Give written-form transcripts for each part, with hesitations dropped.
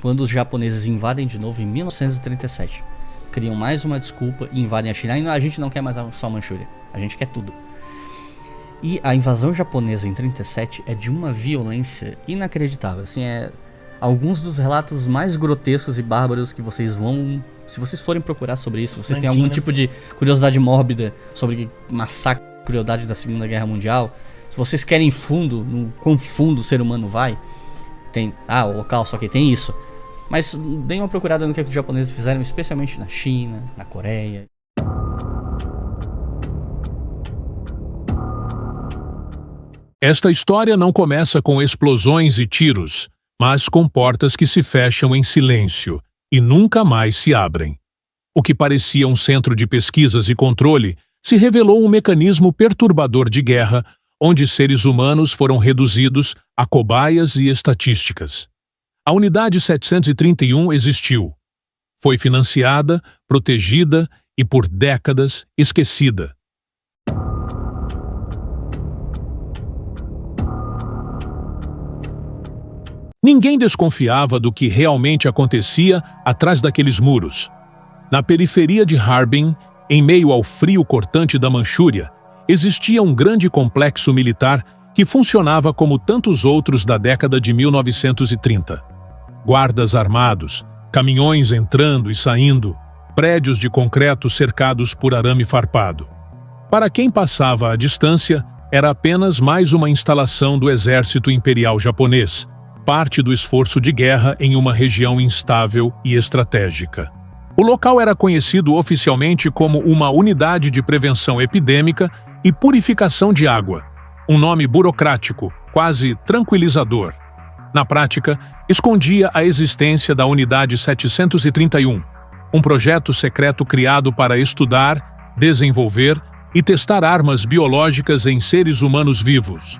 quando os japoneses invadem de novo em 1937. Criam mais uma desculpa e invadem a China. E a gente não quer mais só a Manchúria, a gente quer tudo. E a invasão japonesa em 37 é de uma violência inacreditável. Assim, alguns dos relatos mais grotescos e bárbaros que vocês vão... Se vocês forem procurar sobre isso, vocês têm algum tipo de curiosidade mórbida sobre massacre, crueldade da Segunda Guerra Mundial, se vocês querem fundo, no quão fundo o ser humano vai, tem... o local, só que tem isso. Mas deem uma procurada no que os japoneses fizeram, especialmente na China, na Coreia. Esta história não começa com explosões e tiros, mas com portas que se fecham em silêncio e nunca mais se abrem. O que parecia um centro de pesquisas e controle se revelou um mecanismo perturbador de guerra, onde seres humanos foram reduzidos a cobaias e estatísticas. A Unidade 731 existiu. Foi financiada, protegida e, por décadas, esquecida. Ninguém desconfiava do que realmente acontecia atrás daqueles muros. Na periferia de Harbin, em meio ao frio cortante da Manchúria, existia um grande complexo militar que funcionava como tantos outros da década de 1930. Guardas armados, caminhões entrando e saindo, prédios de concreto cercados por arame farpado. Para quem passava à distância, era apenas mais uma instalação do exército imperial japonês, parte do esforço de guerra em uma região instável e estratégica. O local era conhecido oficialmente como uma unidade de prevenção epidêmica e purificação de água, um nome burocrático, quase tranquilizador. Na prática, escondia a existência da Unidade 731, um projeto secreto criado para estudar, desenvolver e testar armas biológicas em seres humanos vivos.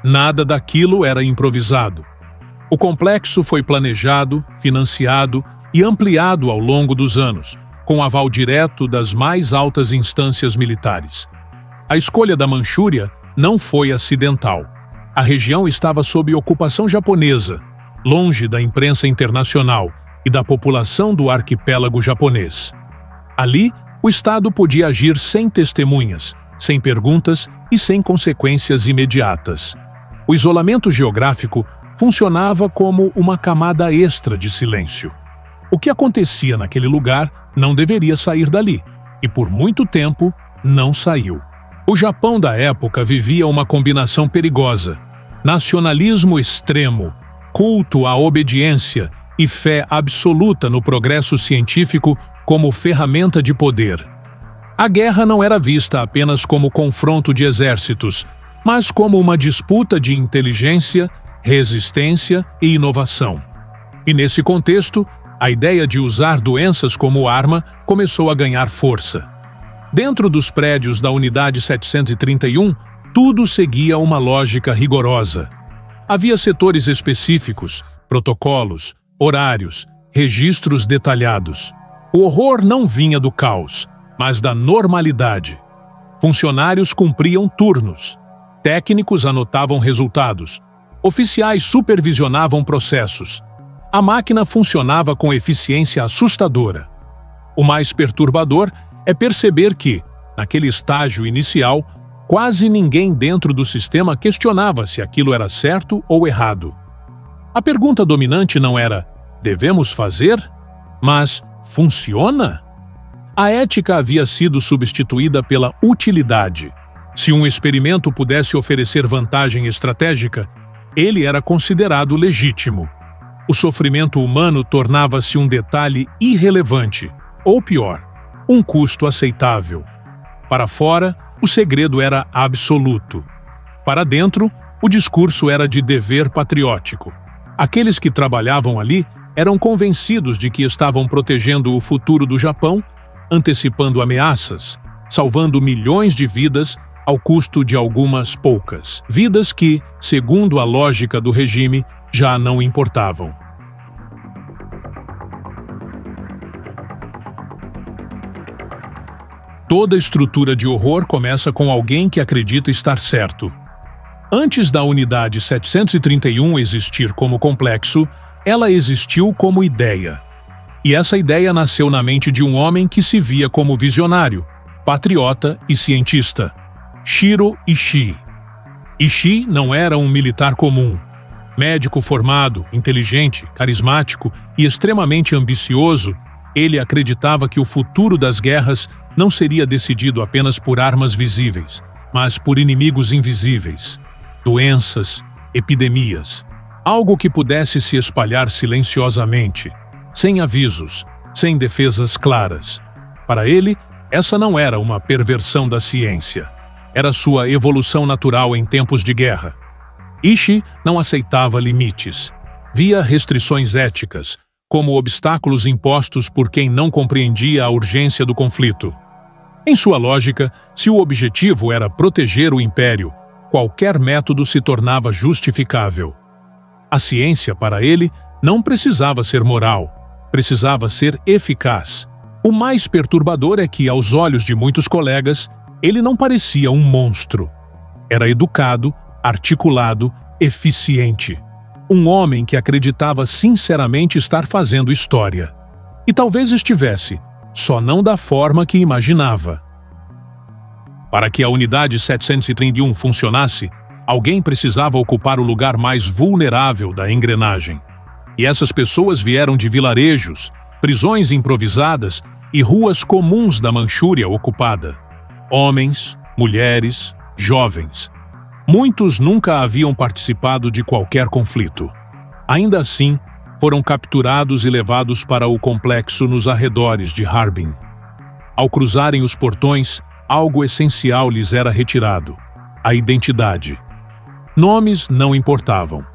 Nada daquilo era improvisado. O complexo foi planejado, financiado e ampliado ao longo dos anos, com aval direto das mais altas instâncias militares. A escolha da Manchúria não foi acidental. A região estava sob ocupação japonesa, longe da imprensa internacional e da população do arquipélago japonês. Ali, o Estado podia agir sem testemunhas, sem perguntas e sem consequências imediatas. O isolamento geográfico funcionava como uma camada extra de silêncio. O que acontecia naquele lugar não deveria sair dali, e por muito tempo não saiu. O Japão da época vivia uma combinação perigosa: nacionalismo extremo, culto à obediência e fé absoluta no progresso científico como ferramenta de poder. A guerra não era vista apenas como confronto de exércitos, mas como uma disputa de inteligência, resistência e inovação. E nesse contexto, a ideia de usar doenças como arma começou a ganhar força. Dentro dos prédios da Unidade 731, tudo seguia uma lógica rigorosa. Havia setores específicos, protocolos, horários, registros detalhados. O horror não vinha do caos, mas da normalidade. Funcionários cumpriam turnos. Técnicos anotavam resultados. Oficiais supervisionavam processos. A máquina funcionava com eficiência assustadora. O mais perturbador é perceber que, naquele estágio inicial, quase ninguém dentro do sistema questionava se aquilo era certo ou errado. A pergunta dominante não era "devemos fazer?", mas "funciona?". A ética havia sido substituída pela utilidade. Se um experimento pudesse oferecer vantagem estratégica, ele era considerado legítimo. O sofrimento humano tornava-se um detalhe irrelevante, ou pior, um custo aceitável. Para fora, o segredo era absoluto. Para dentro, o discurso era de dever patriótico. Aqueles que trabalhavam ali eram convencidos de que estavam protegendo o futuro do Japão, antecipando ameaças, salvando milhões de vidas ao custo de algumas poucas. Vidas que, segundo a lógica do regime, já não importavam. Toda estrutura de horror começa com alguém que acredita estar certo. Antes da Unidade 731 existir como complexo, Ela existiu como ideia. E essa ideia nasceu na mente de um homem que se via como visionário, patriota e cientista, Shiro Ishii. Ishii não era um militar comum. Médico formado, inteligente, carismático e extremamente ambicioso, ele acreditava que o futuro das guerras não seria decidido apenas por armas visíveis, mas por inimigos invisíveis, doenças, epidemias, algo que pudesse se espalhar silenciosamente, sem avisos, sem defesas claras. Para ele, essa não era uma perversão da ciência. Era sua evolução natural em tempos de guerra. Ishii não aceitava limites. Via restrições éticas, como obstáculos impostos por quem não compreendia a urgência do conflito. Em sua lógica, se o objetivo era proteger o império, qualquer método se tornava justificável. A ciência, para ele, não precisava ser moral, precisava ser eficaz. O mais perturbador é que, aos olhos de muitos colegas, ele não parecia um monstro. Era educado, articulado, eficiente. Um homem que acreditava sinceramente estar fazendo história. E talvez estivesse, só não da forma que imaginava. Para que a Unidade 731 funcionasse, alguém precisava ocupar o lugar mais vulnerável da engrenagem. E essas pessoas vieram de vilarejos, prisões improvisadas e ruas comuns da Manchúria ocupada. Homens, mulheres, jovens. Muitos nunca haviam participado de qualquer conflito. Ainda assim, foram capturados e levados para o complexo nos arredores de Harbin. Ao cruzarem os portões, algo essencial lhes era retirado: a identidade. Nomes não importavam.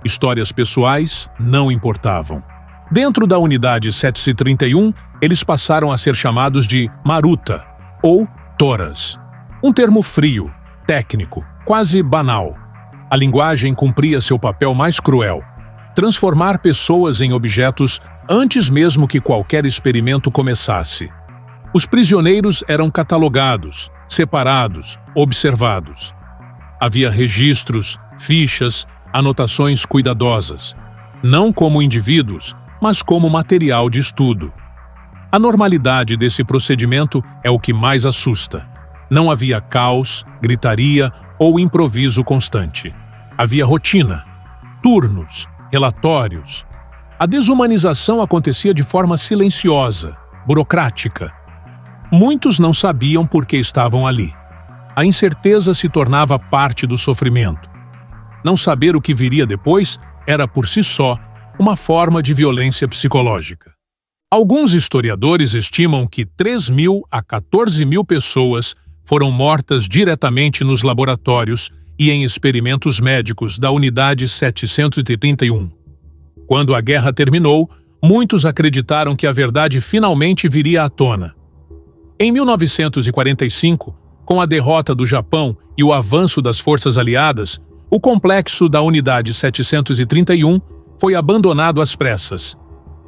Histórias pessoais não importavam. Dentro da Unidade 731, eles passaram a ser chamados de Maruta, ou Toras. Um termo frio, técnico, quase banal. A linguagem cumpria seu papel mais cruel: transformar pessoas em objetos antes mesmo que qualquer experimento começasse. Os prisioneiros eram catalogados, separados, observados. Havia registros, fichas, anotações cuidadosas, não como indivíduos, mas como material de estudo. A normalidade desse procedimento é o que mais assusta. Não havia caos, gritaria ou improviso constante. Havia rotina, turnos, relatórios. A desumanização acontecia de forma silenciosa, burocrática. Muitos não sabiam por que estavam ali. A incerteza se tornava parte do sofrimento. Não saber o que viria depois era, por si só, uma forma de violência psicológica. Alguns historiadores estimam que 3.000 a 14.000 pessoas foram mortas diretamente nos laboratórios e em experimentos médicos da Unidade 731. Quando a guerra terminou, muitos acreditaram que a verdade finalmente viria à tona. Em 1945, com a derrota do Japão e o avanço das forças aliadas, o complexo da Unidade 731 foi abandonado às pressas.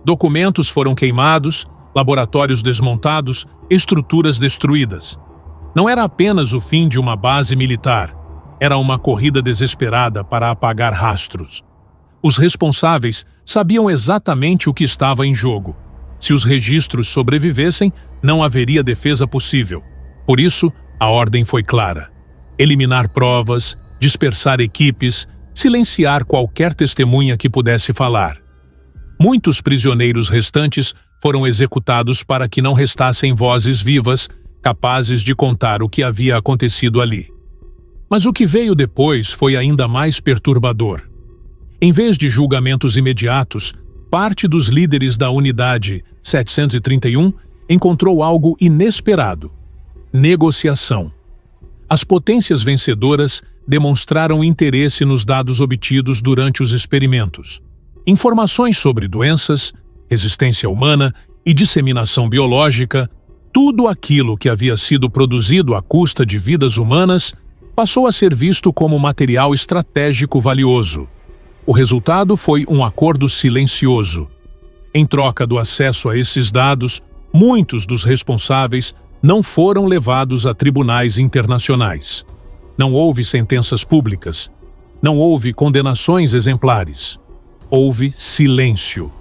Documentos foram queimados, laboratórios desmontados, estruturas destruídas. Não era apenas o fim de uma base militar, era uma corrida desesperada para apagar rastros. Os responsáveis sabiam exatamente o que estava em jogo. Se os registros sobrevivessem, não haveria defesa possível. Por isso, a ordem foi clara: eliminar provas, dispersar equipes, silenciar qualquer testemunha que pudesse falar. Muitos prisioneiros restantes foram executados para que não restassem vozes vivas capazes de contar o que havia acontecido ali. Mas o que veio depois foi ainda mais perturbador. Em vez de julgamentos imediatos, parte dos líderes da Unidade 731 encontrou algo inesperado: negociação. As potências vencedoras demonstraram interesse nos dados obtidos durante os experimentos. Informações sobre doenças, resistência humana e disseminação biológica, tudo aquilo que havia sido produzido à custa de vidas humanas, passou a ser visto como material estratégico valioso. O resultado foi um acordo silencioso. Em troca do acesso a esses dados, muitos dos responsáveis não foram levados a tribunais internacionais. Não houve sentenças públicas. Não houve condenações exemplares. houve silêncio.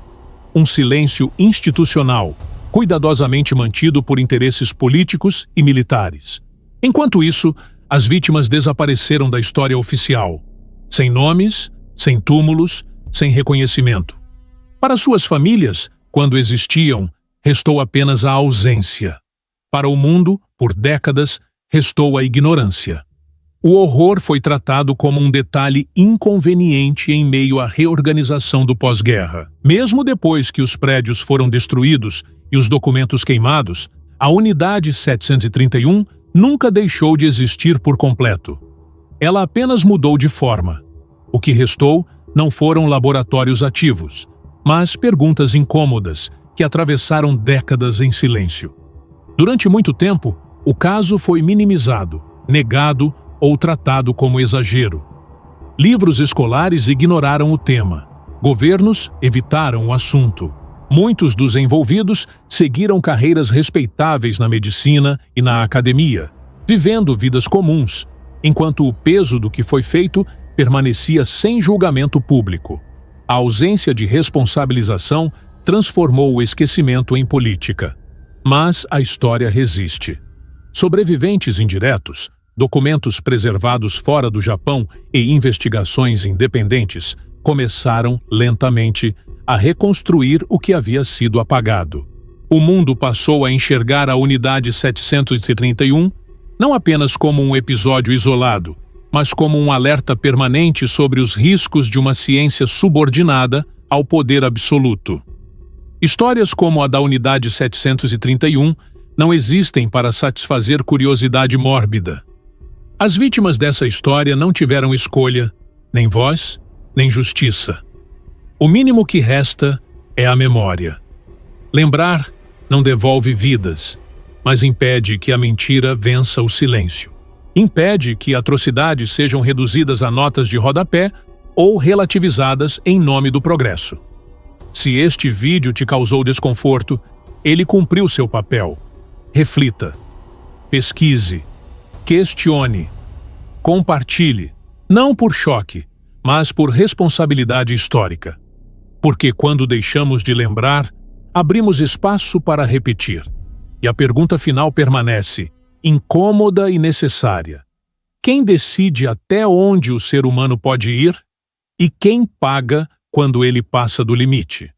Um silêncio institucional, cuidadosamente mantido por interesses políticos e militares. Enquanto isso, as vítimas desapareceram da história oficial, sem nomes, sem túmulos, sem reconhecimento. Para suas famílias, quando existiam, restou apenas a ausência. Para o mundo, por décadas, restou a ignorância. O horror foi tratado como um detalhe inconveniente em meio à reorganização do pós-guerra. Mesmo depois que os prédios foram destruídos e os documentos queimados, a Unidade 731 nunca deixou de existir por completo. Ela apenas mudou de forma. O que restou não foram laboratórios ativos, mas perguntas incômodas que atravessaram décadas em silêncio. Durante muito tempo, o caso foi minimizado, negado ou tratado como exagero. Livros escolares ignoraram o tema. Governos evitaram o assunto. Muitos dos envolvidos seguiram carreiras respeitáveis na medicina e na academia, vivendo vidas comuns, enquanto o peso do que foi feito permanecia sem julgamento público. A ausência de responsabilização transformou o esquecimento em política. Mas a história resiste. Sobreviventes indiretos, documentos preservados fora do Japão e investigações independentes começaram, lentamente, a reconstruir o que havia sido apagado. O mundo passou a enxergar a Unidade 731 não apenas como um episódio isolado, mas como um alerta permanente sobre os riscos de uma ciência subordinada ao poder absoluto. Histórias como a da Unidade 731 não existem para satisfazer curiosidade mórbida. As vítimas dessa história não tiveram escolha, nem voz, nem justiça. O mínimo que resta é a memória. Lembrar não devolve vidas, mas impede que a mentira vença o silêncio. Impede que atrocidades sejam reduzidas a notas de rodapé ou relativizadas em nome do progresso. Se este vídeo te causou desconforto, ele cumpriu seu papel. Reflita, pesquise, questione, compartilhe, não por choque, mas por responsabilidade histórica. Porque quando deixamos de lembrar, abrimos espaço para repetir. E a pergunta final permanece, incômoda e necessária. Quem decide até onde o ser humano pode ir? E quem paga quando ele passa do limite?